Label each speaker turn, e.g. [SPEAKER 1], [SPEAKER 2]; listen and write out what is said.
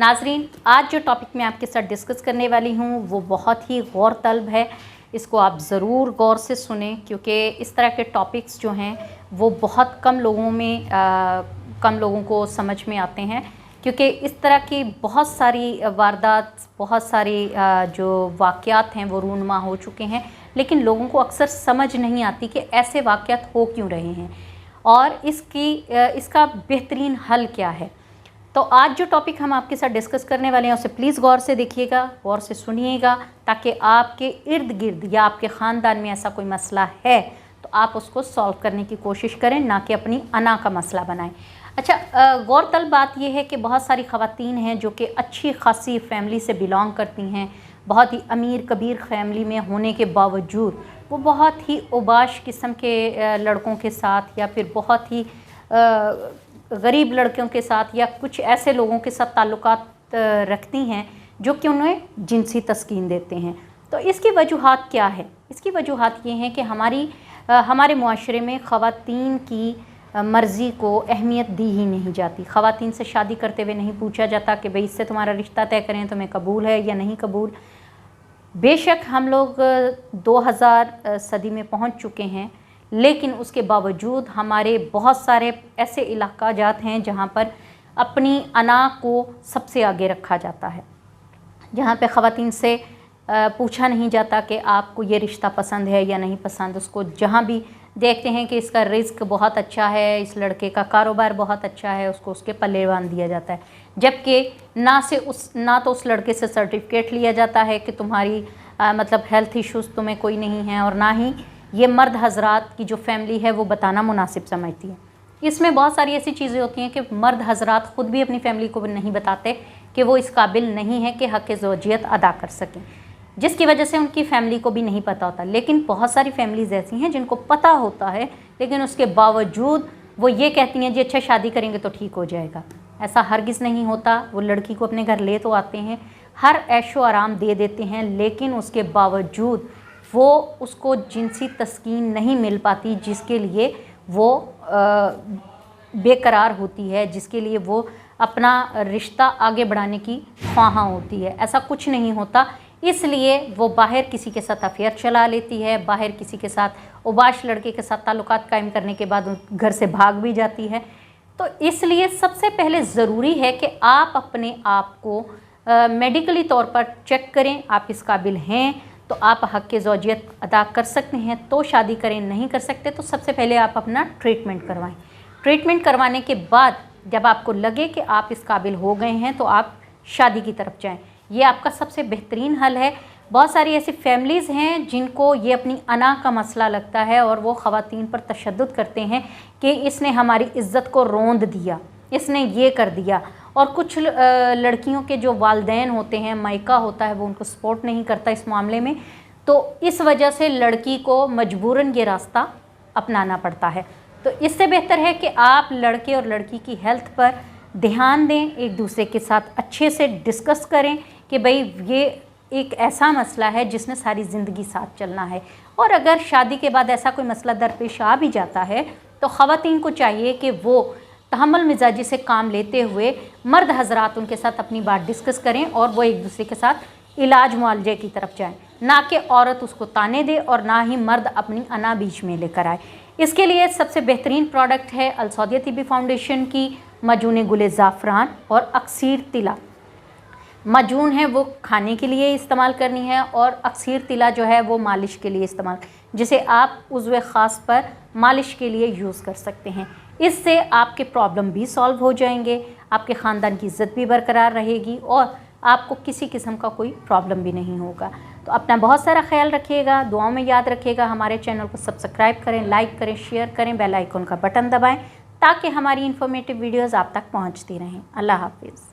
[SPEAKER 1] नाज़रीन, आज जो टॉपिक मैं आपके साथ डिस्कस करने वाली हूँ वो बहुत ही गौर तलब है। इसको आप ज़रूर गौर से सुनें क्योंकि इस तरह के टॉपिक्स जो हैं वो बहुत कम लोगों को समझ में आते हैं, क्योंकि इस तरह की बहुत सारी वारदात, बहुत सारी जो वाक़यात हैं वो रूनुमा हो चुके हैं, लेकिन लोगों को अक्सर समझ नहीं आती कि ऐसे वाक़यात हो क्यों रहे हैं और इसका बेहतरीन हल क्या है। तो आज जो टॉपिक हम आपके साथ डिस्कस करने वाले हैं उसे प्लीज़ गौर से देखिएगा, गौर से सुनिएगा, ताकि आपके इर्द गिर्द या आपके ख़ानदान में ऐसा कोई मसला है तो आप उसको सॉल्व करने की कोशिश करें, ना कि अपनी अना का मसला बनाएं। अच्छा, गौरतलब बात यह है कि बहुत सारी ख़वातीन हैं जो कि अच्छी खासी फैमिली से बिलोंग करती हैं, बहुत ही अमीर कबीर फैमिली में होने के बावजूद वो बहुत ही उबाश किस्म के लड़कों के साथ या फिर बहुत ही गरीब लड़कियों के साथ या कुछ ऐसे लोगों के साथ ताल्लुकात रखती हैं जो कि उन्हें जिनसी तस्कीन देते हैं। तो इसकी वजूहात क्या है? इसकी वजूहात ये हैं कि हमारे मुआशरे में ख़वातीन की मर्ज़ी को अहमियत दी ही नहीं जाती। ख़वातीन से शादी करते हुए नहीं पूछा जाता कि भाई इससे तुम्हारा रिश्ता तय करें, तुम्हें कबूल है या नहीं कबूल। बेशक हम लोग 2000 सदी में पहुंच चुके हैं, लेकिन उसके बावजूद हमारे बहुत सारे ऐसे इलाका जात हैं जहां पर अपनी अना को सबसे आगे रखा जाता है, जहां पे ख़वातीन से पूछा नहीं जाता कि आपको ये रिश्ता पसंद है या नहीं पसंद। उसको जहां भी देखते हैं कि इसका रिस्क बहुत अच्छा है, इस लड़के का कारोबार बहुत अच्छा है, उसको उसके पल्ले बांध दिया जाता है, जबकि ना तो उस लड़के से सर्टिफिकेट लिया जाता है कि तुम्हारी मतलब हेल्थ इश्यूज़ तुम्हें कोई नहीं है, और ना ही ये मर्द हजरात की जो फैमिली है वो बताना मुनासिब समझती है। इसमें बहुत सारी ऐसी चीज़ें होती हैं कि मर्द हजरात ख़ुद भी अपनी फैमिली को नहीं बताते कि वो इस काबिल नहीं है कि हक़ ज़ौजियत अदा कर सकें, जिसकी वजह से उनकी फैमिली को भी नहीं पता होता। लेकिन बहुत सारी फैमिलीज़ ऐसी हैं जिनको पता होता है, लेकिन उसके बावजूद वो ये कहती हैं जी अच्छा शादी करेंगे तो ठीक हो जाएगा। ऐसा हरगिज़ नहीं होता। वो लड़की को अपने घर ले तो आते हैं, हर ऐशो आराम दे देते हैं, लेकिन उसके बावजूद वो उसको जिनसी तस्कीन नहीं मिल पाती जिसके लिए वो बेकरार होती है, जिसके लिए वो अपना रिश्ता आगे बढ़ाने की ख्वाहां होती है। ऐसा कुछ नहीं होता, इसलिए वो बाहर किसी के साथ अफेयर चला लेती है, बाहर किसी के साथ उबाश लड़के के साथ ताल्लुकात कायम करने के बाद घर से भाग भी जाती है। तो इसलिए सबसे पहले ज़रूरी है कि आप अपने आप को मेडिकली तौर पर चेक करें। आप इस काबिल हैं तो आप हक़ ज़ौजियत अदा कर सकते हैं तो शादी करें, नहीं कर सकते तो सबसे पहले आप अपना ट्रीटमेंट करवाएं। ट्रीटमेंट करवाने के बाद जब आपको लगे कि आप इस काबिल हो गए हैं तो आप शादी की तरफ जाएं। ये आपका सबसे बेहतरीन हल है। बहुत सारी ऐसी फैमिलीज़ हैं जिनको ये अपनी अना का मसला लगता है और वो ख़वातीन पर तशद्दुद करते हैं कि इसने हमारी इज़्ज़त को रौंद दिया, इसने ये कर दिया। और कुछ लड़कियों के जो वालिदैन होते हैं, मायका होता है, वो उनको सपोर्ट नहीं करता इस मामले में, तो इस वजह से लड़की को मजबूरन ये रास्ता अपनाना पड़ता है। तो इससे बेहतर है कि आप लड़के और लड़की की हेल्थ पर ध्यान दें, एक दूसरे के साथ अच्छे से डिस्कस करें कि भाई ये एक ऐसा मसला है जिसने सारी ज़िंदगी साथ चलना है। और अगर शादी के बाद ऐसा कोई मसला दरपेश आ भी जाता है तो ख़वातीन को चाहिए कि वो तहम्मुल मिजाजी से काम लेते हुए मर्द हजरात उनके साथ अपनी बात डिस्कस करें और वो एक दूसरे के साथ इलाज मुआलजे की तरफ जाएं, ना कि औरत उसको ताने दे और ना ही मर्द अपनी अना बीच में लेकर आए। इसके लिए सबसे बेहतरीन प्रोडक्ट है अलसौदिया तिब्बी फाउंडेशन की मजून गुले ज़ाफ़रान और अक्सीर तिला। मजून है वो खाने के लिए इस्तेमाल करनी है और अक्सीर तिला जो है वो मालिश के लिए इस्तेमाल, जिसे आप उज़्व ख़ास पर मालिश के लिए यूज़ कर सकते हैं। इससे आपके प्रॉब्लम भी सॉल्व हो जाएंगे, आपके ख़ानदान की इज़्ज़त भी बरकरार रहेगी और आपको किसी किस्म का कोई प्रॉब्लम भी नहीं होगा। तो अपना बहुत सारा ख्याल रखिएगा, दुआओं में याद रखिएगा। हमारे चैनल को सब्सक्राइब करें, लाइक करें, शेयर करें, बेल आइकन का बटन दबाएं ताकि हमारी इन्फॉर्मेटिव वीडियोज़ आप तक पहुँचती रहें। अल्लाह हाफिज़।